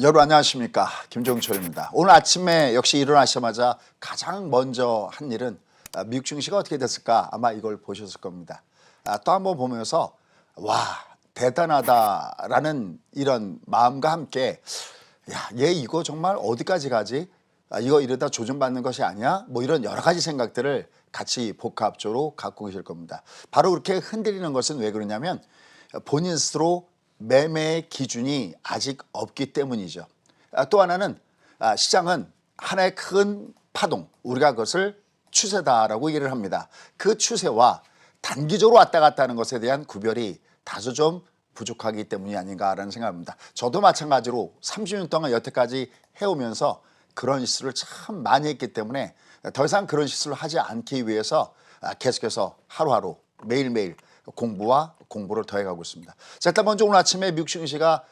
여러분 안녕하십니까, 김종철입니다. 오늘 아침에 역시 일어나자마자 가장 먼저 한 일은 미국 증시가 어떻게 됐을까, 아마 이걸 보셨을 겁니다. 또 한번 보면서 와, 대단하다라는 이런 마음과 함께 야, 얘 이거 정말 어디까지 가지? 이거 이러다 조정받는 것이 아니야? 뭐 이런 여러 가지 생각들을 같이 복합적으로 갖고 계실 겁니다. 바로 그렇게 흔들리는 것은 왜 그러냐면 본인 스스로 매매의 기준이 아직 없기 때문이죠. 또 하나는 시장은 하나의 큰 파동, 우리가 그것을 추세다라고 얘기를 합니다. 그 추세와 단기적으로 왔다 갔다 하는 것에 대한 구별이 다소 좀 부족하기 때문이 아닌가라는 생각합니다. 저도 마찬가지로 30년 동안 여태까지 해오면서 그런 실수를 참 많이 했기 때문에 더 이상 그런 실수를 하지 않기 위해서 계속해서 하루하루 매일매일 공부를 더해가고 있습니다. 자, 일단 먼저 오늘 아침에 미국 증시가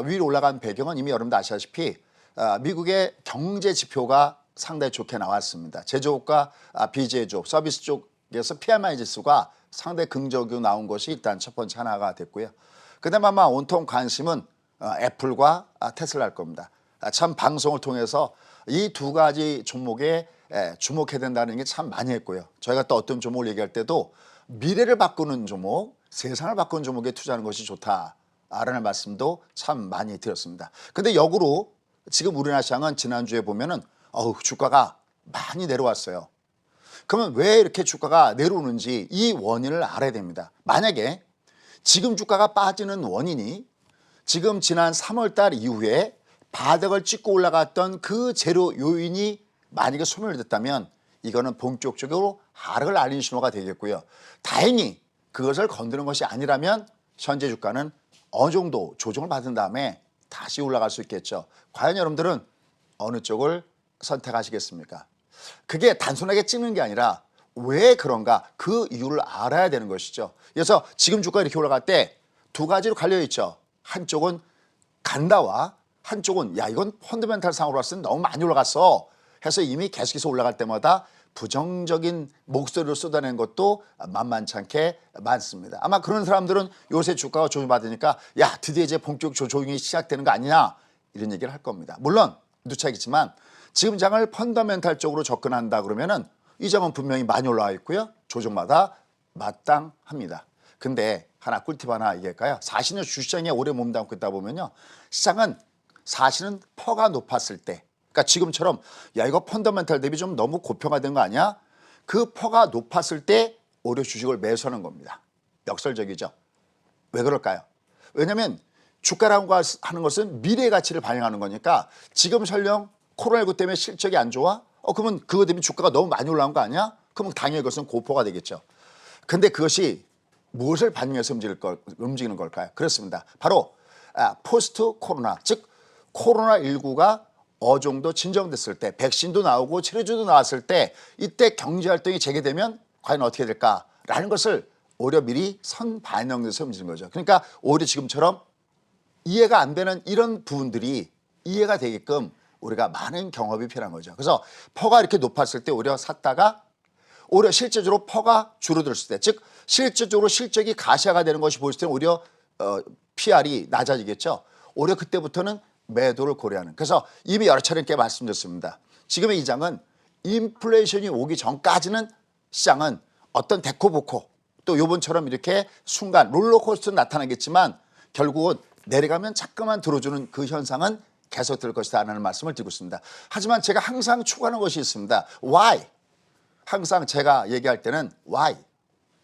위로 올라간 배경은 이미 여러분도 아시다시피 미국의 경제 지표가 상당히 좋게 나왔습니다. 제조업과 비제조업, 서비스 쪽에서 PMI 지수가 상당히 긍정적으로 나온 것이 일단 첫 번째 하나가 됐고요. 그다음에 아마 온통 관심은 애플과 테슬라일 겁니다. 참 방송을 통해서 이 두 가지 종목에 주목해야 된다는 게 참 많이 했고요. 저희가 또 어떤 종목을 얘기할 때도 미래를 바꾸는 종목, 세상을 바꾸는 종목에 투자하는 것이 좋다라는 말씀도 참 많이 드렸습니다. 근데 역으로 지금 우리나라 시장은 지난주에 보면은 주가가 많이 내려왔어요. 그러면 왜 이렇게 주가가 내려오는지 이 원인을 알아야 됩니다. 만약에 지금 주가가 빠지는 원인이 지금 지난 3월 달 이후에 바닥을 찍고 올라갔던 그 재료 요인이 만약에 소멸됐다면 이거는 본격적으로 하락을 알리는 신호가 되겠고요. 다행히 그것을 건드는 것이 아니라면 현재 주가는 어느 정도 조정을 받은 다음에 다시 올라갈 수 있겠죠. 과연 여러분들은 어느 쪽을 선택하시겠습니까? 그게 단순하게 찍는 게 아니라 왜 그런가, 그 이유를 알아야 되는 것이죠. 그래서 지금 주가가 이렇게 올라갈 때 두 가지로 갈려 있죠. 한쪽은 간다와 한쪽은 야, 이건 펀더멘탈 상으로 봤을 때 너무 많이 올라갔어 해서 이미 계속해서 올라갈 때마다 부정적인 목소리를 쏟아낸 것도 만만치 않게 많습니다. 아마 그런 사람들은 요새 주가가 조정받으니까 야, 드디어 이제 본격 조정이 시작되는 거 아니냐, 이런 얘기를 할 겁니다. 물론 누차겠지만 지금 장을 펀더멘탈적으로 접근한다 그러면은 이 장은 분명히 많이 올라와 있고요. 조정마다 마땅합니다. 근데 하나 꿀팁 하나 얘기할까요? 사실은 주시장에 오래 몸담고 있다 보면요, 시장은 사실은 퍼가 높았을 때, 그러니까 지금처럼 야, 이거 펀더멘탈 대비 좀 너무 고평가된 거 아니야? 그 퍼가 높았을 때 오히려 주식을 매수하는 겁니다. 역설적이죠. 왜 그럴까요? 왜냐하면 주가라고 하는 것은 미래 가치를 반영하는 거니까 지금 설령 코로나19 때문에 실적이 안 좋아? 그러면 그거 때문에 주가가 너무 많이 올라온 거 아니야? 그러면 당연히 그것은 고퍼가 되겠죠. 근데 그것이 무엇을 반영해서 움직이는 걸까요? 그렇습니다. 바로 포스트 코로나, 즉 코로나19가 어느 정도 진정됐을 때, 백신도 나오고 치료제도 나왔을 때, 이때 경제활동이 재개되면 과연 어떻게 될까라는 것을 오히려 미리 선반영해서 움직이는 거죠. 그러니까 오히려 지금처럼 이해가 안 되는 이런 부분들이 이해가 되게끔 우리가 많은 경험이 필요한 거죠. 그래서 퍼가 이렇게 높았을 때 오히려 샀다가 오히려 실제적으로 퍼가 줄어들었을 때, 즉 실질적으로 실적이 가시화가 되는 것이 보였을 때 오히려 PR이 낮아지겠죠. 오히려 그때부터는 매도를 고려하는. 그래서 이미 여러 차례 말씀드렸습니다. 지금의 이 장은 인플레이션이 오기 전까지는 시장은 어떤 데코보코 또 요번처럼 이렇게 순간 롤러코스터 나타나겠지만 결국은 내려가면 자꾸만 들어주는 그 현상은 계속될 것이다 라는 말씀을 드리고 있습니다. 하지만 제가 항상 추구하는 것이 있습니다. Why? 항상 제가 얘기할 때는 why?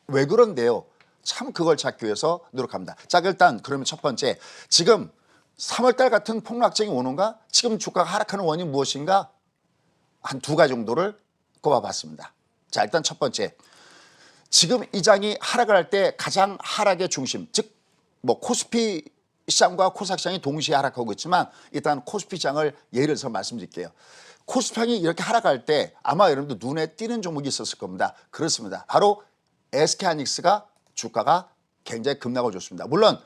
왜 그런데요? 참 그걸 찾기 위해서 노력합니다. 자, 일단 그러면 첫 번째, 지금 3월달 같은 폭락적인 오는가? 지금 주가가 하락하는 원인이 무엇인가? 한 두 가지 정도를 꼽아봤습니다. 자, 일단 첫 번째, 지금 이 장이 하락을 할 때 가장 하락의 중심, 즉 뭐 코스피 시장과 코스닥 시장이 동시에 하락하고 있지만 일단 코스피 시장을 예를 들어서 말씀드릴게요. 코스피 시장이 이렇게 하락할 때 아마 여러분도 눈에 띄는 종목이 있었을 겁니다. 그렇습니다. 바로 SK하이닉스가 주가가 굉장히 급락을 줬습니다. 물론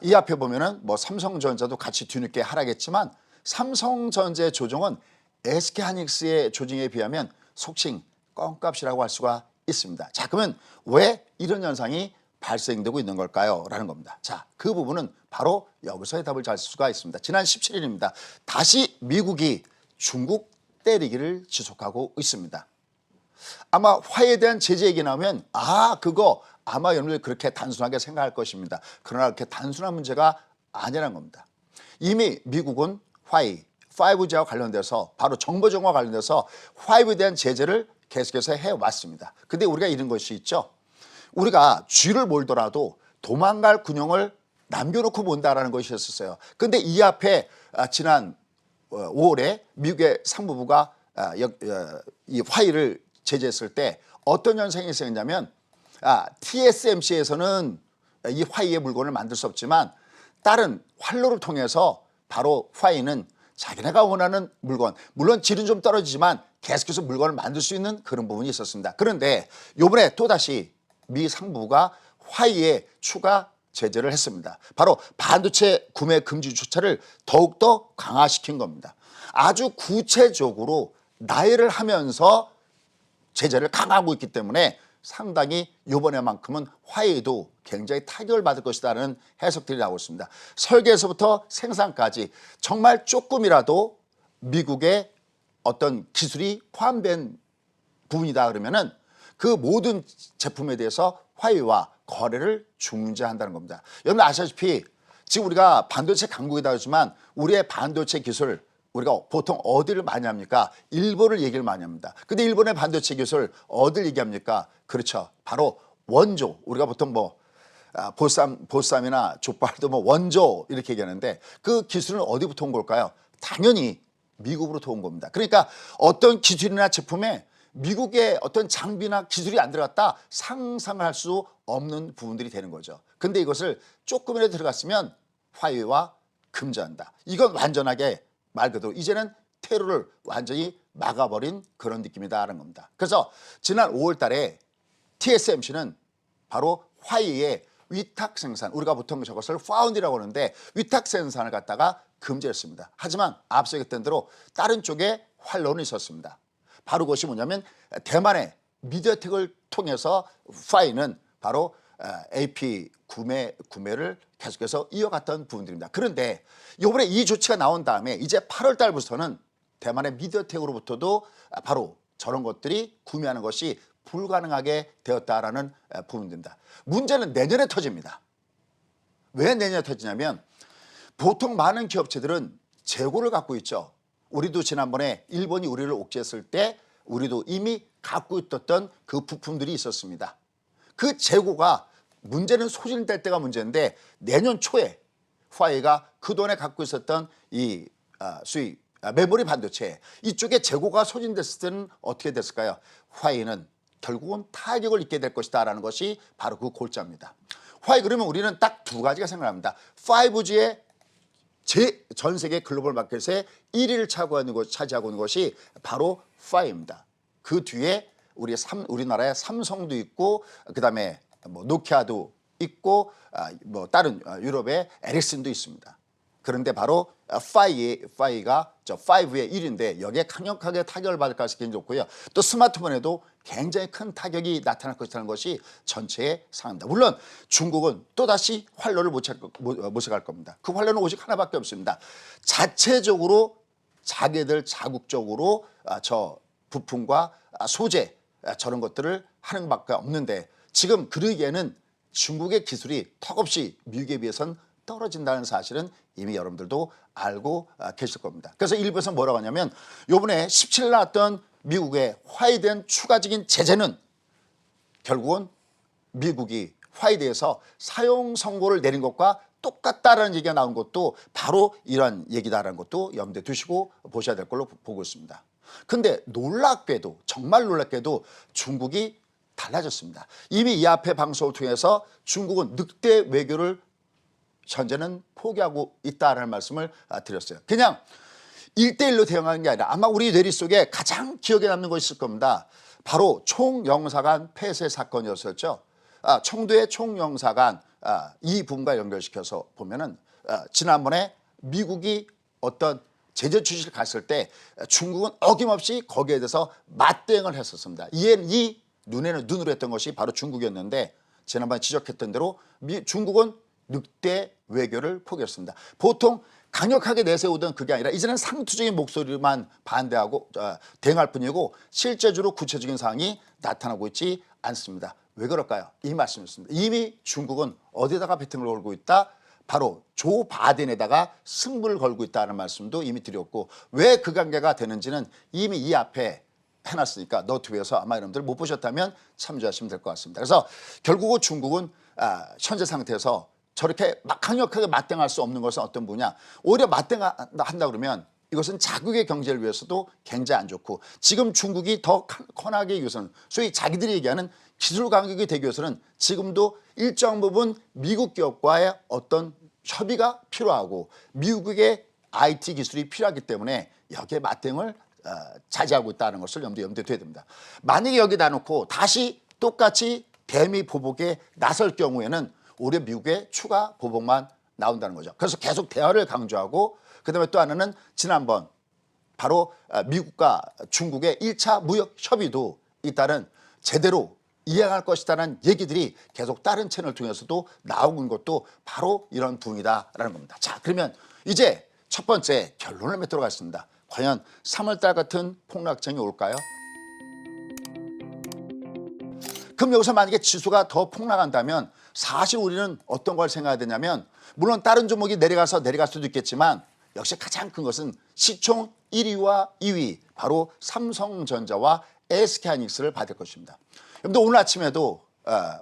이 앞에 보면은 뭐 삼성전자도 같이 뒤늦게 하락했지만 삼성전자의 조정은 SK하이닉스의 조정에 비하면 속칭 껌값이라고 할 수가 있습니다. 자, 그러면 왜 이런 현상이 발생되고 있는 걸까요? 라는 겁니다. 자, 그 부분은 바로 여기서 해답을 잘 수가 있습니다. 지난 17일입니다. 다시 미국이 중국 때리기를 지속하고 있습니다. 아마 화해에 대한 제재 얘기 나오면 그거 아마 여러분들 그렇게 단순하게 생각할 것입니다. 그러나 그렇게 단순한 문제가 아니라는 겁니다. 이미 미국은 화해, 5G와 관련돼서 바로 정보 정보와 관련돼서 화해에 대한 제재를 계속해서 해왔습니다. 근데 우리가 이런 것이 있죠. 우리가 쥐를 몰더라도 도망갈 군용을 남겨놓고 본다라는 것이 있었어요. 근데 이 앞에 지난 5월에 미국의 상무부가 이 화해를 제재했을 때 어떤 현상이 생겼냐면 TSMC에서는 이 화해의 물건을 만들 수 없지만 다른 활로를 통해서 바로 화해는 자기네가 원하는 물건, 물론 질은 좀 떨어지지만 계속해서 물건을 만들 수 있는 그런 부분이 있었습니다. 그런데 이번에 또다시 미 상무부가 화해에 추가 제재를 했습니다. 바로 반도체 구매 금지 조처를 더욱더 강화시킨 겁니다. 아주 구체적으로 나열을 하면서 제재를 강화하고 있기 때문에 상당히 이번에만큼은 화해에도 굉장히 타격을 받을 것이라는 해석들이 나오고 있습니다. 설계에서부터 생산까지 정말 조금이라도 미국의 어떤 기술이 포함된 부분이다 그러면은 그 모든 제품에 대해서 화해와 거래를 중지한다는 겁니다. 여러분 아시다시피 지금 우리가 반도체 강국이다 하지만 우리의 반도체 기술 우리가 보통 어디를 많이 합니까? 일본을 얘기를 많이 합니다. 근데 일본의 반도체 기술 어디를 얘기합니까? 그렇죠. 바로 원조. 우리가 보통 보쌈이나 족발도 원조 이렇게 얘기하는데 그 기술은 어디부터 온 걸까요? 당연히 미국으로부터 온 겁니다. 그러니까 어떤 기술이나 제품에 미국의 어떤 장비나 기술이 안 들어갔다 상상할 수 없는 부분들이 되는 거죠. 근데 이것을 조금이라도 들어갔으면 화해와 금지한다. 이건 완전하게 말 그대로 이제는 테러를 완전히 막아버린 그런 느낌이다라는 겁니다. 그래서 지난 5월 달에 TSMC는 바로 화해의 위탁 생산, 우리가 보통 저것을 파운드라고 하는데 위탁 생산을 갖다가 금지했습니다. 하지만 앞서 얘기했던 대로 다른 쪽에 활로는 있었습니다. 바로 그것이 뭐냐면 대만의 미디어텍을 통해서 화해는 바로 AP 구매를 계속해서 이어갔던 부분들입니다. 그런데 이번에 이 조치가 나온 다음에 이제 8월 달부터는 대만의 미디어텍으로부터도 바로 저런 것들이 구매하는 것이 불가능하게 되었다라는 부분입니다. 문제는 내년에 터집니다. 왜 내년에 터지냐면 보통 많은 기업체들은 재고를 갖고 있죠. 우리도 지난번에 일본이 우리를 옥죄했을 때 우리도 이미 갖고 있었던 그 부품들이 있었습니다. 그 재고가 문제는 소진될 때가 문제인데 내년 초에 화웨이가 그동안에 갖고 있었던 이 메모리 반도체 이쪽에 재고가 소진됐을 때는 어떻게 됐을까요? 화웨이는 결국은 타격을 입게 될 것이다라는 것이 바로 그 골자입니다. 화웨이 그러면 우리는 딱 두 가지가 생각납니다. 5G의 전 세계 글로벌 마켓에 1위를 차지하고 있는 것이 바로 화웨이입니다. 그 뒤에 우리나라의 삼성도 있고 그다음에 노키아도 있고 다른 유럽의 에릭슨도 있습니다. 그런데 바로 5가 5의 1인데 여기에 강력하게 타격을 받을 가능성이 높고요. 또 스마트폰에도 굉장히 큰 타격이 나타날 것이라는 것이 전체의 상황입니다. 물론 중국은 또다시 활로를 모색할 겁니다. 그 활로는 오직 하나밖에 없습니다. 자체적으로 자기들 자국적으로 저 부품과 소재 저런 것들을 하는 밖에 없는데 지금 그러기에는 중국의 기술이 턱없이 미국에 비해서는 떨어진다는 사실은 이미 여러분들도 알고 계실 겁니다. 그래서 일부에서 뭐라고 하냐면 이번에 17일 나왔던 미국의 화해에 대한 추가적인 제재는 결국은 미국이 화해에 대해서 사용 선고를 내린 것과 똑같다라는 얘기가 나온 것도 바로 이러한 얘기다라는 것도 염두에 두시고 보셔야 될 걸로 보고 있습니다. 근데 놀랍게도 정말 놀랍게도 중국이 달라졌습니다. 이미 이 앞에 방송을 통해서 중국은 늑대 외교를 현재는 포기하고 있다라는 말씀을 드렸어요. 그냥 1대1로 대응하는 게 아니라 아마 우리 뇌리 속에 가장 기억에 남는 것이 있을 겁니다. 바로 총영사관 폐쇄 사건이었었죠. 청도의 총영사관 이 부분과 연결시켜서 보면은 지난번에 미국이 어떤 제재 추진을 갔을 때 중국은 어김없이 거기에 대해서 맞대응을 했었습니다. 이 눈에는 눈으로 했던 것이 바로 중국이었는데 지난번에 지적했던 대로 중국은 늑대 외교를 포기했습니다. 보통 강력하게 내세우던 그게 아니라 이제는 상투적인 목소리만 반대하고 대응할 뿐이고 실제적으로 구체적인 사항이 나타나고 있지 않습니다. 왜 그럴까요? 이 말씀이었습니다. 이미 중국은 어디다가 배팅을 걸고 있다? 바로 조 바이든에다가 승부를 걸고 있다는 말씀도 이미 드렸고, 왜 그 관계가 되는지는 이미 이 앞에 해놨으니까 너튜브에서 아마 여러분들 못 보셨다면 참조하시면 될 것 같습니다. 그래서 결국은 중국은 현재 상태에서 저렇게 강력하게 맞대응할 수 없는 것은 어떤 분야, 오히려 맞대응한다 그러면 이것은 자국의 경제를 위해서도 굉장히 안 좋고, 지금 중국이 더 커나게 위해서는 소위 자기들이 얘기하는 기술 강국이 되기 위해서는 지금도 일정 부분 미국 기업과의 어떤 협의가 필요하고 미국의 IT 기술이 필요하기 때문에 여기에 맞대응을 자제하고 있다는 것을 염두에 둬야 됩니다. 만약에 여기다 놓고 다시 똑같이 대미 보복에 나설 경우에는 오히려 미국의 추가 보복만 나온다는 거죠. 그래서 계속 대화를 강조하고, 그다음에 또 하나는 지난번 바로 미국과 중국의 1차 무역 협의도 일단은 제대로 이행할 것이다라는 얘기들이 계속 다른 채널을 통해서도 나오는 것도 바로 이런 부분이다라는 겁니다. 자, 그러면 이제 첫 번째 결론을 맺도록 하겠습니다. 과연 3월달 같은 폭락장이 올까요? 그럼 여기서 만약에 지수가 더 폭락한다면 사실 우리는 어떤 걸 생각해야 되냐면, 물론 다른 종목이 내려갈 수도 있겠지만 역시 가장 큰 것은 시총 1위와 2위 바로 삼성전자와 SK하이닉스를 받을 것입니다. 여러분들 오늘 아침에도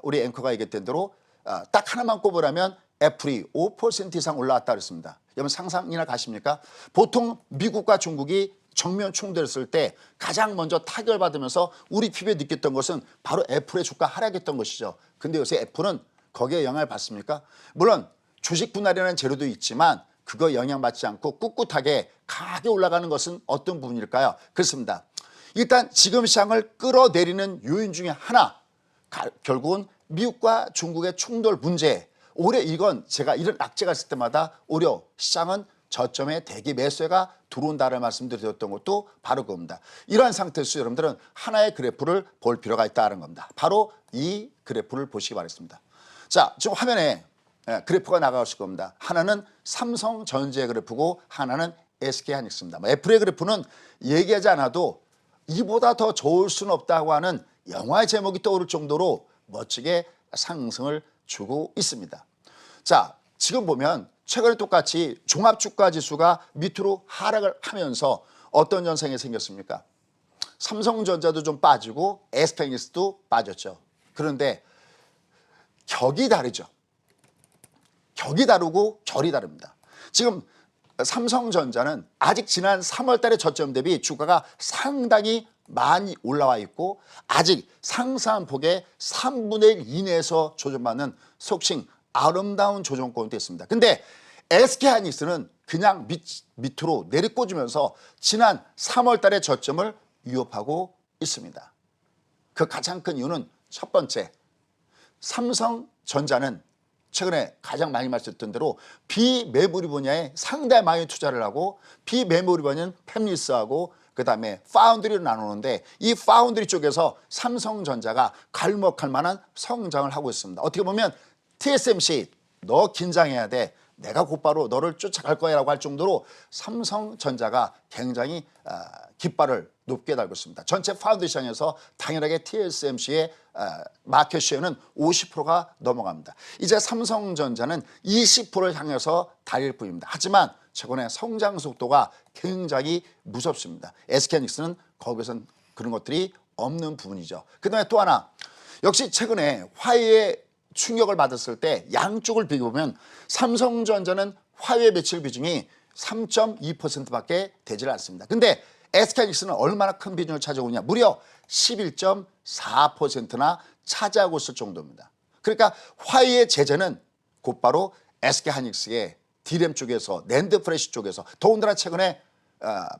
우리 앵커가 얘기했던 대로 딱 하나만 꼽으라면 애플이 5% 이상 올라왔다 그랬습니다. 여러분 상상이나 가십니까? 보통 미국과 중국이 정면 충돌했을 때 가장 먼저 타결받으면서 우리 피부에 느꼈던 것은 바로 애플의 주가 하락했던 것이죠. 근데 요새 애플은 거기에 영향을 받습니까? 물론 주식 분할이라는 재료도 있지만 그거 영향받지 않고 꿋꿋하게 강하게 올라가는 것은 어떤 부분일까요? 그렇습니다. 일단 지금 시장을 끌어내리는 요인 중에 하나, 결국은 미국과 중국의 충돌 문제. 오히려 이건 제가 이런 악재가 있을 때마다 오히려 시장은 저점에 대기 매수가 들어온다는 말씀을 드렸던 것도 바로 그겁니다. 이러한 상태에서 여러분들은 하나의 그래프를 볼 필요가 있다는 겁니다. 바로 이 그래프를 보시기 바랍니다. 자, 지금 화면에 그래프가 나가실 겁니다. 하나는 삼성전자의 그래프고 하나는 SK하이닉스입니다. 애플의 그래프는 얘기하지 않아도 이보다 더 좋을 수는 없다고 하는 영화의 제목이 떠오를 정도로 멋지게 상승을 주고 있습니다. 자, 지금 보면 최근에 똑같이 종합주가지수가 밑으로 하락을 하면서 어떤 현상이 생겼습니까? 삼성전자도 좀 빠지고 SK하이닉스도 빠졌죠. 그런데 격이 다르죠. 격이 다르고 결이 다릅니다. 지금 삼성전자는 아직 지난 3월 달의 저점 대비 주가가 상당히 많이 올라와 있고 아직 상승한 폭의 3분의 1 이내에서 조정받는 속칭 아름다운 조정권이 됐습니다. 근데 SK하이닉스는 그냥 밑으로 내리꽂으면서 지난 3월 달의 저점을 위협하고 있습니다. 그 가장 큰 이유는 첫 번째, 삼성전자는 최근에 가장 많이 말씀드렸던 대로 비메모리 분야에 상당히 많이 투자를 하고, 비메모리 분야는 팹리스하고 그다음에 파운드리를 나누는데 이 파운드리 쪽에서 삼성전자가 갈목할 만한 성장을 하고 있습니다. 어떻게 보면 TSMC 너 긴장해야 돼, 내가 곧바로 너를 쫓아갈 거야 라고 할 정도로 삼성전자가 굉장히 깃발을 높게 달고 있습니다. 전체 파운드 시장에서 당연하게 TSMC의 마켓 쉐어는 50%가 넘어갑니다. 이제 삼성전자는 20%를 향해서 달릴 뿐입니다. 하지만 최근에 성장 속도가 굉장히 무섭습니다. SK하이닉스는 거기서는 그런 것들이 없는 부분이죠. 그다음에 또 하나, 역시 최근에 화웨이의 충격을 받았을 때 양쪽을 비교보면 삼성전자는 화웨이 매출 비중이 3.2%밖에 되질 않습니다. 근데 SK하이닉스는 얼마나 큰 비중을 차지하고 있냐, 무려 11.4%나 차지하고 있을 정도입니다. 그러니까 화웨이의 제재는 곧바로 SK하이닉스의 D램 쪽에서, 낸드 프레시 쪽에서, 더군다나 최근에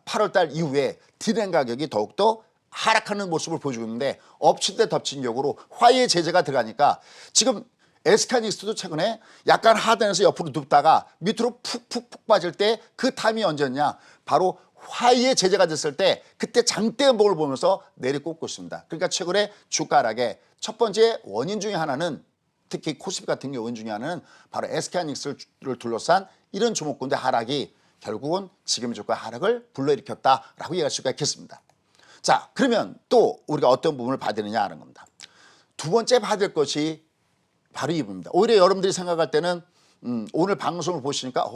8월 달 이후에 D램 가격이 더욱더 하락하는 모습을 보여주고 있는데 엎친 데 덮친 격으로 화웨이 제재가 들어가니까 지금 SK하이닉스도 최근에 약간 하단에서 옆으로 눕다가 밑으로 푹푹푹 빠질 때 그 타임이 언제였냐, 바로 화웨이의 제재가 됐을 때 그때 장대 음봉을 보면서 내리꽂고 있습니다. 그러니까 최근에 주가 하락의 첫 번째 원인 중에 하나는 특히 코스피 같은 경우 원인 중에 하나는 바로 SK하이닉스를 둘러싼 이런 종목군의 하락이 결국은 지금의 주가 하락을 불러일으켰다라고 이해할 수가 있겠습니다. 자, 그러면 또 우리가 어떤 부분을 봐야 되느냐 하는 겁니다. 두 번째 봐야 될 것이 바로 이 부분입니다. 오히려 여러분들이 생각할 때는 오늘 방송을 보시니까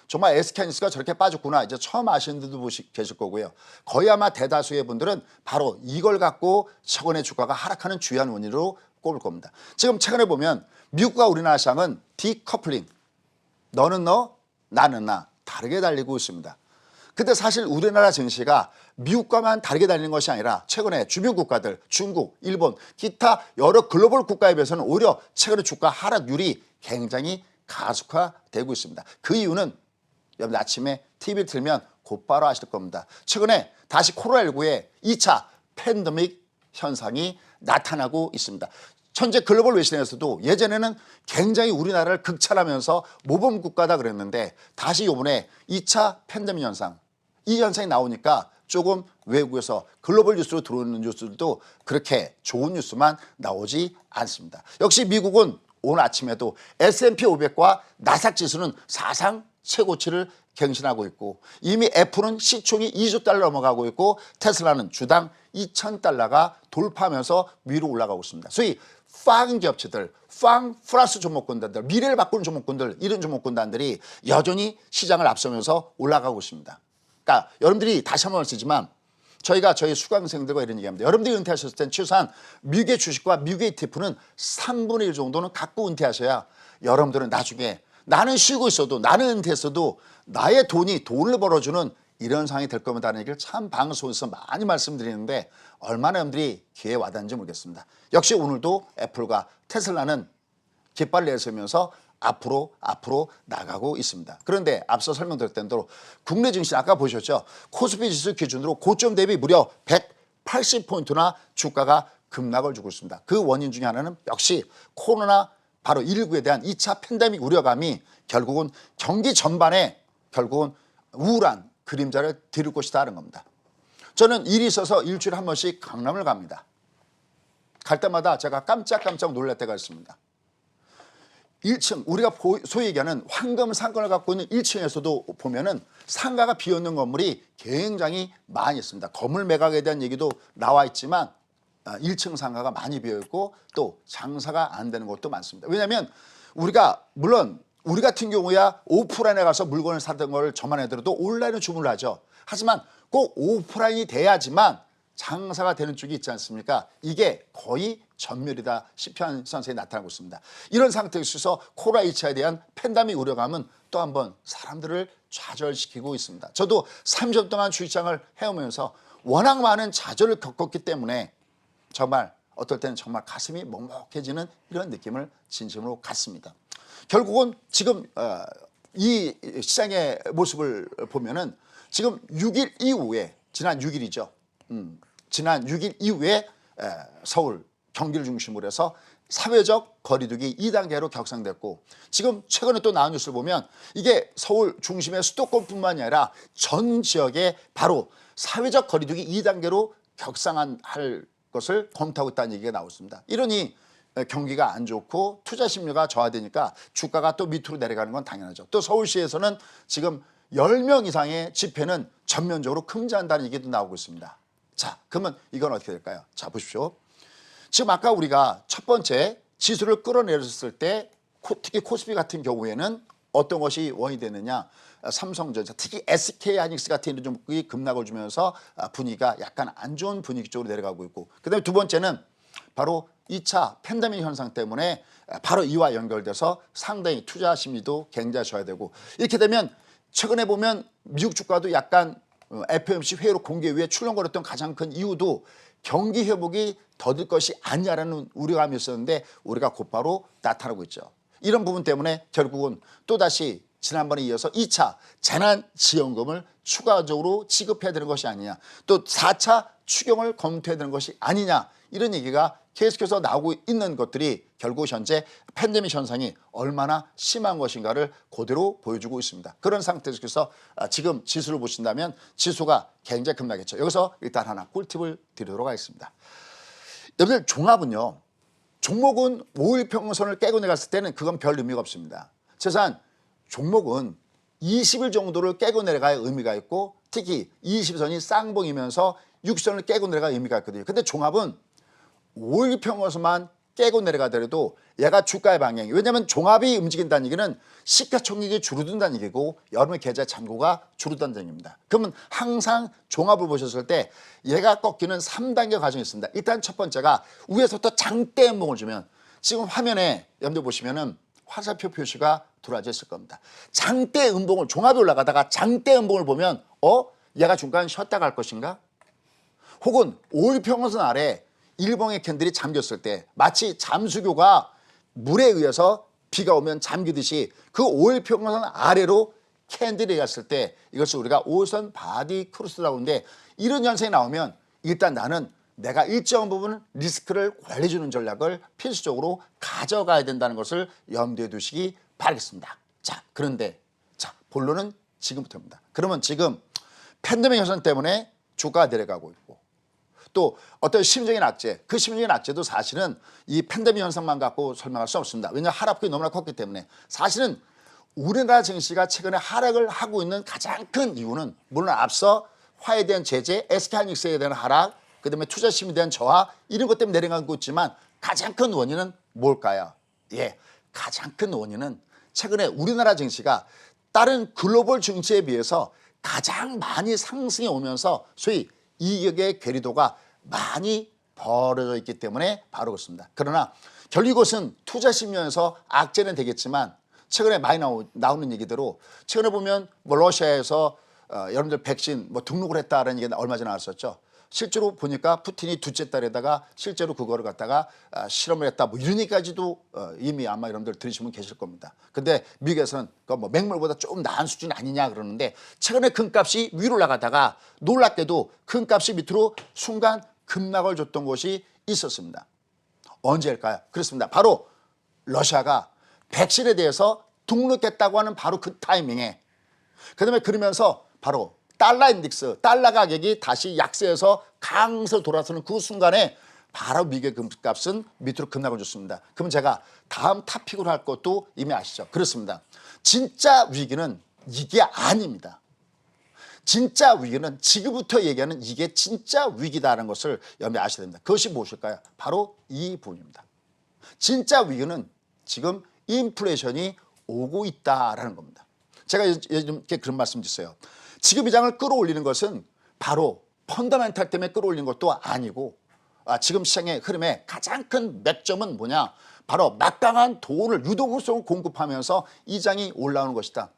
정말 SK하이닉스가 저렇게 빠졌구나 이제 처음 아시는 분들도 계실 거고요. 거의 아마 대다수의 분들은 바로 이걸 갖고 최근에 주가가 하락하는 주요한 원인으로 꼽을 겁니다. 지금 최근에 보면 미국과 우리나라 시장은 디커플링, 너는 너, 나는 나 다르게 달리고 있습니다. 근데 사실 우리나라 증시가 미국과만 다르게 달리는 것이 아니라 최근에 주변 국가들, 중국, 일본, 기타 여러 글로벌 국가에 비해서는 오히려 최근에 주가 하락률이 굉장히 가속화되고 있습니다. 그 이유는 여러분 아침에 TV를 틀면 곧바로 아실 겁니다. 최근에 다시 코로나19의 2차 팬데믹 현상이 나타나고 있습니다. 현재 글로벌 외신에서도 예전에는 굉장히 우리나라를 극찬하면서 모범 국가다 그랬는데 다시 이번에 2차 팬데믹 현상, 이 현상이 나오니까 조금 외국에서 글로벌 뉴스로 들어오는 뉴스들도 그렇게 좋은 뉴스만 나오지 않습니다. 역시 미국은 오늘 아침에도 S&P 500과 나스닥 지수는 사상 최고치를 갱신하고 있고 이미 애플은 시총이 2조 달러 넘어가고 있고 테슬라는 주당 2,000달러가 돌파하면서 위로 올라가고 있습니다. 소위 팡 기업체들, 팡 플러스 종목군단들, 미래를 바꾸는 종목군들, 이런 종목군단들이 여전히 시장을 앞서면서 올라가고 있습니다. 그러니까 여러분들이 다시 한번 쓰지만 저희가 저희 수강생들과 이런 얘기합니다. 여러분들이 은퇴하셨을 땐 최소한 미국의 주식과 미국의 ETF는 3분의 1 정도는 갖고 은퇴하셔야 여러분들은 나중에 나는 쉬고 있어도 나는 은퇴했어도 나의 돈을 벌어주는 이런 상황이 될 겁니다라는 얘기를 참 방송에서 많이 말씀드리는데 얼마나 여러분들이 귀에 와닿는지 모르겠습니다. 역시 오늘도 애플과 테슬라는 깃발을 내세우면서 앞으로 나가고 있습니다. 그런데 앞서 설명드렸던 대로 국내 증시 아까 보셨죠? 코스피 지수 기준으로 고점 대비 무려 180포인트나 주가가 급락을 주고 있습니다. 그 원인 중에 하나는 역시 코로나 바로 19에 대한 2차 팬데믹 우려감이 결국은 경기 전반에 결국은 우울한 그림자를 드릴 것이다는 겁니다. 저는 일이 있어서 일주일에 한 번씩 강남을 갑니다. 갈 때마다 제가 깜짝 놀랄 때가 있습니다. 1층 우리가 소위 얘기하는 황금 상권을 갖고 있는 1층에서도 보면은 상가가 비어있는 건물이 굉장히 많이 있습니다. 건물 매각에 대한 얘기도 나와 있지만 1층 상가가 많이 비어있고 또 장사가 안 되는 것도 많습니다. 왜냐하면 우리가 물론 우리 같은 경우야 오프라인에 가서 물건을 사던 걸 저만 해더라도 온라인으로 주문을 하죠. 하지만 꼭 오프라인이 돼야지만 장사가 되는 쪽이 있지 않습니까? 이게 거의 전멸이다시피 한 선생이 나타나고 있습니다. 이런 상태에 있어서 코로나2차에 대한 팬데믹 우려감은 또 한 번 사람들을 좌절시키고 있습니다. 저도 30년 동안 주식장을 해오면서 워낙 많은 좌절을 겪었기 때문에 정말 어떨 때는 정말 가슴이 먹먹해지는 이런 느낌을 진심으로 갖습니다. 결국은 지금 이 시장의 모습을 보면은 지금 6일 이후에 지난 6일이죠. 지난 6일 이후에 서울 경기를 중심으로 해서 사회적 거리두기 2단계로 격상됐고 지금 최근에 또 나온 뉴스를 보면 이게 서울 중심의 수도권뿐만이 아니라 전 지역에 바로 사회적 거리두기 2단계로 격상할 것을 검토하고 있다는 얘기가 나오고 있습니다. 이러니 경기가 안 좋고 투자 심리가 저하되니까 주가가 또 밑으로 내려가는 건 당연하죠. 또 서울시에서는 지금 10명 이상의 집회는 전면적으로 금지한다는 얘기도 나오고 있습니다. 자, 그러면 이건 어떻게 될까요? 자, 보십시오. 지금 아까 우리가 첫 번째 지수를 끌어내렸을 때 특히 코스피 같은 경우에는 어떤 것이 원인이 되느냐. 삼성전자, 특히 SK하이닉스 같은 이런 종목이 급락을 주면서 분위기가 약간 안 좋은 분위기 쪽으로 내려가고 있고 그다음에 두 번째는 바로 2차 팬데믹 현상 때문에 바로 이와 연결돼서 상당히 투자 심리도 굉장히 저하되고 이렇게 되면 최근에 보면 미국 주가도 약간 FOMC 회의로 공개 위에 출렁거렸던 가장 큰 이유도 경기 회복이 더딜 것이 아니냐라는 우려감이 있었는데 우리가 곧바로 나타나고 있죠. 이런 부분 때문에 결국은 또다시 지난번에 이어서 2차 재난지원금을 추가적으로 지급해야 되는 것이 아니냐 또 4차 추경을 검토해야 되는 것이 아니냐 이런 얘기가 계속해서 나오고 있는 것들이 결국 현재 팬데믹 현상이 얼마나 심한 것인가를 그대로 보여주고 있습니다. 그런 상태에서 지금 지수를 보신다면 지수가 굉장히 급락했죠. 여기서 일단 하나 꿀팁을 드리도록 하겠습니다. 여러분들 종합은요. 종목은 5일 평선을 깨고 내려갔을 때는 그건 별 의미가 없습니다. 최소한 종목은 20일 정도를 깨고 내려가야 의미가 있고 특히 20선이 쌍봉이면서 60선을 깨고 내려가 의미가 있거든요. 근데 종합은 5일 평선만 깨고 내려가더라도 얘가 주가의 방향이, 왜냐하면 종합이 움직인다는 얘기는 시가총액이 줄어든다는 얘기고 여러분의 계좌 잔고가 줄어든다는 얘기입니다. 그러면 항상 종합을 보셨을 때 얘가 꺾이는 3단계 과정이 있습니다. 일단 첫 번째가 위에서부터 장대 음봉을 주면, 지금 화면에 여러분들 보시면은 화살표 표시가 들어와져 있을 겁니다. 장대 음봉을, 종합이 올라가다가 장대 음봉을 보면 얘가 중간 쉬었다 갈 것인가? 혹은 5일 평선 아래 일봉의 캔들이 잠겼을 때 마치 잠수교가 물에 의해서 비가 오면 잠기듯이 그 5일 평선 아래로 캔들이 갔을 때 이것을 우리가 5선 바디 크로스라고 하는데, 이런 현상이 나오면 일단 나는 내가 일정 부분 리스크를 관리해주는 전략을 필수적으로 가져가야 된다는 것을 염두에 두시기 바라겠습니다. 자, 그런데 본론은 지금부터입니다. 그러면 지금 팬데믹 현상 때문에 주가가 내려가고 있고 또 어떤 심리적인 악재, 그 심리적인 악재도 사실은 이 팬데믹 현상만 갖고 설명할 수 없습니다. 왜냐하면 하락폭이 너무나 컸기 때문에. 사실은 우리나라 증시가 최근에 하락을 하고 있는 가장 큰 이유는 물론 앞서 화에 대한 제재, SK하이닉스에 대한 하락, 그다음에 투자 심리에 대한 저하, 이런 것 때문에 내려가고 있지만 가장 큰 원인은 뭘까요? 가장 큰 원인은 최근에 우리나라 증시가 다른 글로벌 증시에 비해서 가장 많이 상승해 오면서 소위 이격의 괴리도가 많이 벌어져 있기 때문에 바로 그렇습니다. 그러나 결국 이것은 투자 심리에서 악재는 되겠지만 최근에 많이 나오는 얘기대로 최근에 보면 러시아에서 여러분들 백신 등록을 했다라는 얘기가 얼마 전에 나왔었죠. 실제로 보니까 푸틴이 둘째 달에다가 실제로 그거를 갖다가 실험을 했다 이런 얘기까지도 이미 아마 여러분들 들으시면 계실 겁니다. 근데 미국에서는 맹물보다 좀 나은 수준 아니냐 그러는데 최근에 금값이 위로 올라가다가 놀랍게도 금값이 밑으로 순간 급락을 줬던 곳이 있었습니다. 언제일까요? 그렇습니다. 바로 러시아가 백신에 대해서 등록했다고 하는 바로 그 타이밍에, 그다음에 그러면서 바로 달러 인덱스, 달러 가격이 다시 약세에서 강세로 돌아서는 그 순간에 바로 미국의 금값은 밑으로 급락을 줬습니다. 그럼 제가 다음 토픽으로 할 것도 이미 아시죠? 그렇습니다. 진짜 위기는 이게 아닙니다. 진짜 위기는 지금부터 얘기하는 이게 진짜 위기다라는 것을 여러분이 아셔야 됩니다. 그것이 무엇일까요? 바로 이 부분입니다. 진짜 위기는 지금 인플레이션이 오고 있다라는 겁니다. 제가 이렇게 그런 말씀 드렸어요. 지금 이 장을 끌어올리는 것은 바로 펀더멘탈 때문에 끌어올리는 것도 아니고 지금 시장의 흐름의 가장 큰 맥점은 뭐냐? 바로 막강한 돈을 유동성을 공급하면서 이 장이 올라오는 것이다.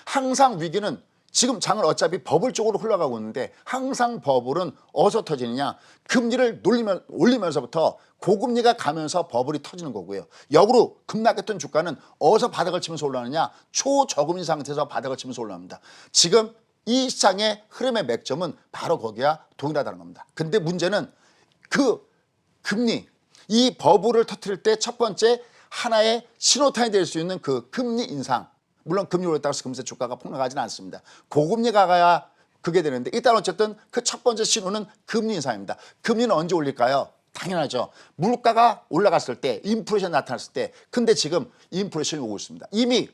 항상 위기는 지금 장은 어차피 버블 쪽으로 흘러가고 있는데 항상 버블은 어디서 터지느냐? 금리를 올리면서부터 고금리가 가면서 버블이 터지는 거고요. 역으로 급락했던 주가는 어디서 바닥을 치면서 올라오느냐? 초저금리 상태에서 바닥을 치면서 올라옵니다. 지금 이 시장의 흐름의 맥점은 바로 거기와 동일하다는 겁니다. 근데 문제는 그 금리, 이 버블을 터뜨릴 때 첫 번째 하나의 신호탄이 될 수 있는 그 금리 인상, 물론 금리 올렸다고 해서 금세 주가가 폭락하지는 않습니다. 고금리가 가야 그게 되는데 일단 어쨌든 그 첫 번째 신호는 금리 인상입니다. 금리는 언제 올릴까요? 당연하죠. 물가가 올라갔을 때, 인플레이션이 나타났을 때. 근데 지금 인플레이션이 오고 있습니다. 이미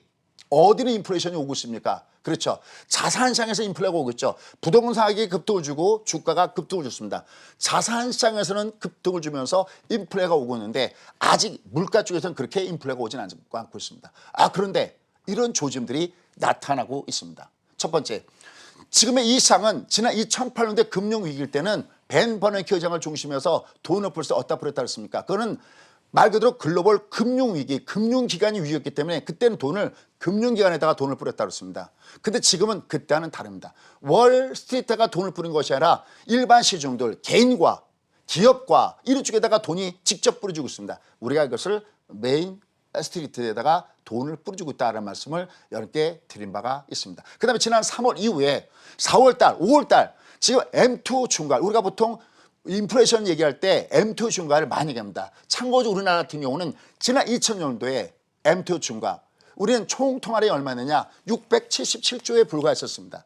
어디는 인플레이션이 오고 있습니까? 그렇죠. 자산시장에서 인플레가 오고 있죠. 부동산 가격이 급등을 주고 주가가 급등을 줬습니다. 자산시장에서는 급등을 주면서 인플레가 오고 있는데 아직 물가 쪽에서는 그렇게 인플레가 오진 않고 있습니다. 그런데 이런 조짐들이 나타나고 있습니다. 첫 번째, 지금의 이 시장은 지난 2008년대 금융위기일 때는 벤 버너키 의장을 중심해서 돈을 벌써 어디다 뿌렸다 그랬습니까? 그거는 말 그대로 글로벌 금융위기, 금융기관이 위기였기 때문에 그때는 금융기관에다가 돈을 뿌렸다 그랬습니다. 근데 지금은 그때와는 다릅니다. 월스트리트가 돈을 뿌린 것이 아니라 일반 시중들, 개인과 기업과 이런 쪽에다가 돈이 직접 뿌려주고 있습니다. 우리가 이것을 메인 스트리트에다가 돈을 뿌려주고 있다는 말씀을 여러분께 드린 바가 있습니다. 그 다음에 지난 3월 이후에 4월달, 5월달 지금 M2 중괄, 우리가 보통 인플레이션 얘기할 때 M2 중괄을 많이 얘기합니다. 참고로 우리나라 같은 경우는 지난 2000년도에 M2 중괄, 우리는 총 통화량이 얼마냐냐 677조에 불과했었습니다.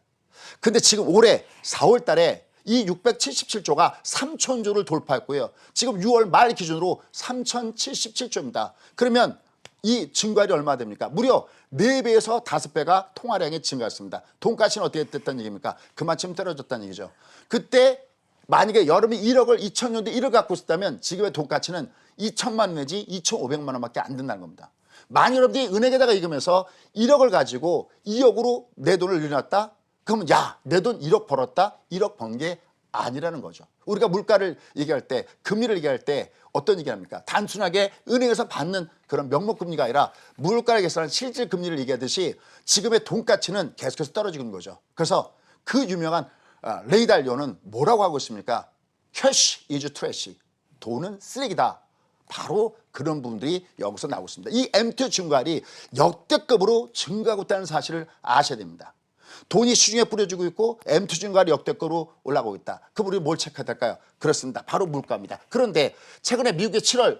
근데 지금 올해 4월달에 이 677조가 3,000조를 돌파했고요. 지금 6월 말 기준으로 3,077조입니다. 그러면 이 증가율이 얼마 됩니까? 무려 4배에서 5배가 통화량이 증가했습니다. 돈가스는 어떻게 됐다는 얘기입니까? 그만큼 떨어졌다는 얘기죠. 그때 만약에 여러분이 2000년도에 1억 갖고 있었다면 지금의 돈가스는 2천만 원 내지 2,500만 원밖에 안 된다는 겁니다. 만약 여러분들이 은행에다가 입금해서 1억을 가지고 2억으로 내 돈을 늘려놨다? 그러면 야, 내 돈 1억 벌었다? 1억 번 게 아니라는 거죠. 우리가 물가를 얘기할 때, 금리를 얘기할 때 어떤 얘기합니까? 단순하게 은행에서 받는 그런 명목금리가 아니라 물가를 계산한 실질 금리를 얘기하듯이 지금의 돈가치는 계속해서 떨어지고 있는 거죠. 그래서 그 유명한 레이 달리오는 뭐라고 하고 있습니까? Cash is trash. 돈은 쓰레기다. 바로 그런 부분들이 여기서 나오고 있습니다. 이 M2 증가율이 역대급으로 증가하고 있다는 사실을 아셔야 됩니다. 돈이 시중에 뿌려지고 있고 M2 증가율이 역대급으로 올라가고 있다. 그럼 우리 뭘 체크해야 될까요? 그렇습니다. 바로 물가입니다. 그런데 최근에 미국의 7월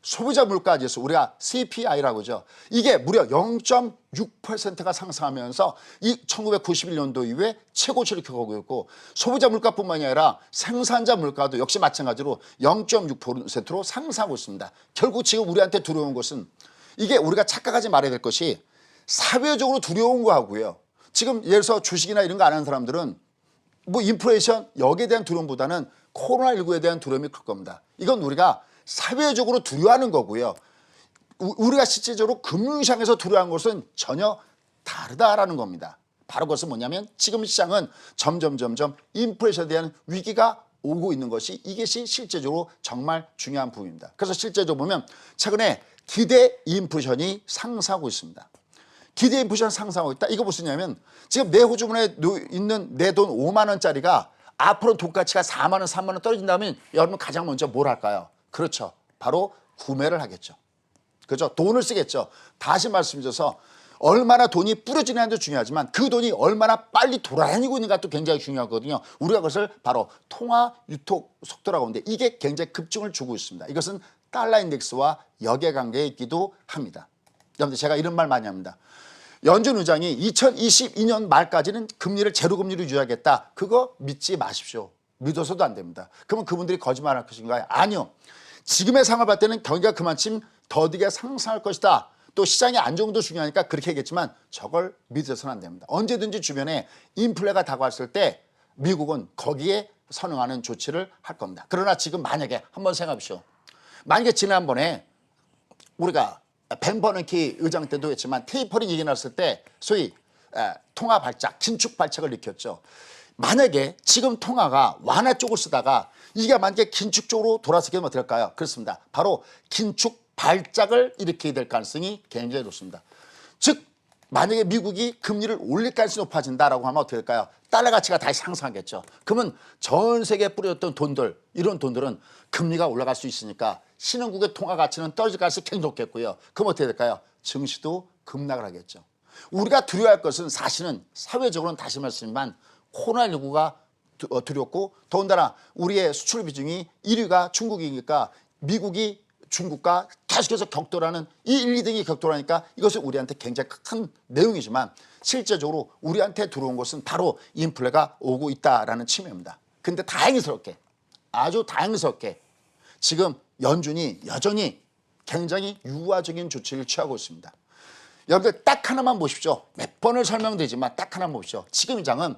소비자 물가 지수, 우리가 CPI라고 하죠. 이게 무려 0.6%가 상승하면서 이 1991년도 이후에 최고치를 기록하고 있고, 소비자 물가뿐만이 아니라 생산자 물가도 역시 마찬가지로 0.6%로 상승하고 있습니다. 결국 지금 우리한테 두려운 것은, 이게 우리가 착각하지 말아야 될 것이 사회적으로 두려운 거하고요. 지금 예를 들어서 주식이나 이런 거 안 하는 사람들은 뭐 인플레이션 여기에 대한 두려움보다는 코로나19에 대한 두려움이 클 겁니다. 이건 우리가 사회적으로 두려워하는 거고요. 우리가 실질적으로 금융시장에서 두려워하는 것은 전혀 다르다라는 겁니다. 바로 그것은 뭐냐면 지금 시장은 점점 인플레이션에 대한 위기가 오고 있는 것이, 이것이 실제적으로 정말 중요한 부분입니다. 그래서 실제적으로 보면 최근에 기대 인플레이션이 상승하고 있습니다. 기대 인플레이션 상승하고 있다. 이거 무슨 얘기냐면 지금 내 호주머니에 있는 내 돈 5만 원짜리가 앞으로 돈 가치가 4만 원, 3만 원 떨어진다면 여러분 가장 먼저 뭘 할까요? 그렇죠. 바로 구매를 하겠죠. 그렇죠. 돈을 쓰겠죠. 다시 말씀드려서 얼마나 돈이 뿌려지느냐도 중요하지만 그 돈이 얼마나 빨리 돌아다니고 있는가도 굉장히 중요하거든요. 우리가 그것을 바로 통화 유통 속도라고 하는데 이게 굉장히 급증을 주고 있습니다. 이것은 달러 인덱스와 역외관계에 있기도 합니다. 여러분들 제가 이런 말 많이 합니다. 연준 의장이 2022년 말까지는 금리를 제로금리로 유지하겠다. 그거 믿지 마십시오. 믿어서도 안 됩니다. 그러면 그분들이 거짓말할 것인가요? 아니요. 지금의 상황을 봤을 때는 경기가 그만큼 더디게 상승할 것이다. 또 시장이 안 좋은 것도 중요하니까 그렇게 얘기했지만 저걸 믿어서는 안 됩니다. 언제든지 주변에 인플레가 다가왔을 때 미국은 거기에 선응하는 조치를 할 겁니다. 그러나 지금 만약에 한번 생각해 보십시오. 만약에 지난번에 우리가 벤 버넌키 의장 때도 했지만 테이퍼링 얘기 나왔을 때 소위 통화 발작, 긴축 발작을 일으켰죠. 만약에 지금 통화가 완화 쪽을 쓰다가 이게 만약에 긴축 쪽으로 돌아서게 되면 어떨까요? 그렇습니다. 바로 긴축 발작을 일으키게 될 가능성이 굉장히 높습니다. 즉 만약에 미국이 금리를 올릴 가능성이 높아진다라고 하면 어떻게 될까요? 달러 가치가 다시 상승하겠죠. 그러면 전 세계에 뿌렸던 돈들, 이런 돈들은 금리가 올라갈 수 있으니까 신흥국의 통화 가치는 떨어질 가능성이 굉장히 높겠고요. 그럼 어떻게 될까요? 증시도 급락을 하겠죠. 우리가 두려워할 것은 사실은 사회적으로는 다시 말씀이지만 코로나19가 두렵고, 더군다나 우리의 수출 비중이 1위가 중국이니까 미국이 중국과 계속해서 격돌하는 이 1, 2등이 격돌하니까 이것은 우리한테 굉장히 큰 내용이지만 실제적으로 우리한테 들어온 것은 바로 인플레가 오고 있다라는 측면입니다. 근데 다행스럽게, 아주 다행스럽게 지금 연준이 여전히 굉장히 유화적인 조치를 취하고 있습니다. 여러분들 딱 하나만 보십시오. 몇 번을 설명드리지만 딱 하나만 보십시오. 지금 이 장은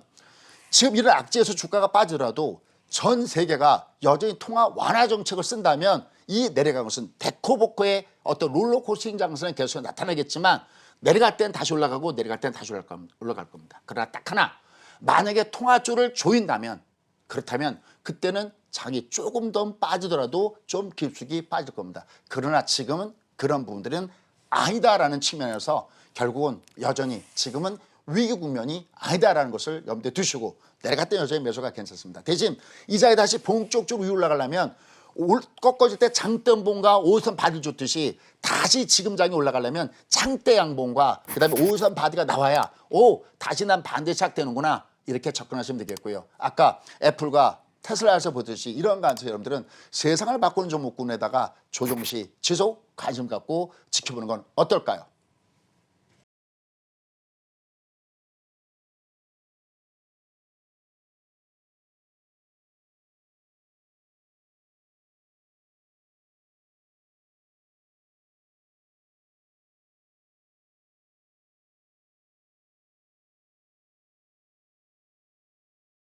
지금 이런 악재에서 주가가 빠지더라도 전 세계가 여전히 통화 완화 정책을 쓴다면 이 내려간 것은 데코보코의 어떤 롤러코스팅 장세는 계속 나타나겠지만 내려갈 때는 다시 올라가고 내려갈 때는 다시 올라갈 겁니다. 그러나 딱 하나, 만약에 통화 쪽을 조인다면, 그렇다면 그때는 장이 조금 더 빠지더라도 좀 깊숙이 빠질 겁니다. 그러나 지금은 그런 부분들은 아니다라는 측면에서 결국은 여전히 지금은 위기 국면이 아니다라는 것을 염두에 두시고 내려갈 때 여전히 매수가 괜찮습니다. 대신 이자에 다시 본격적으로 위로 올라가려면 꺾어질 때 장대양봉과 5선 바디 줬듯이 다시 지금 장이 올라가려면 장대 양봉과 그다음에 5선 바디가 나와야 다시 난 반대 시작되는구나, 이렇게 접근하시면 되겠고요. 아까 애플과 테슬라에서 보듯이 이런 관점 여러분들은 세상을 바꾸는 종목군에다가 조정시 지속 관심 갖고 지켜보는 건 어떨까요?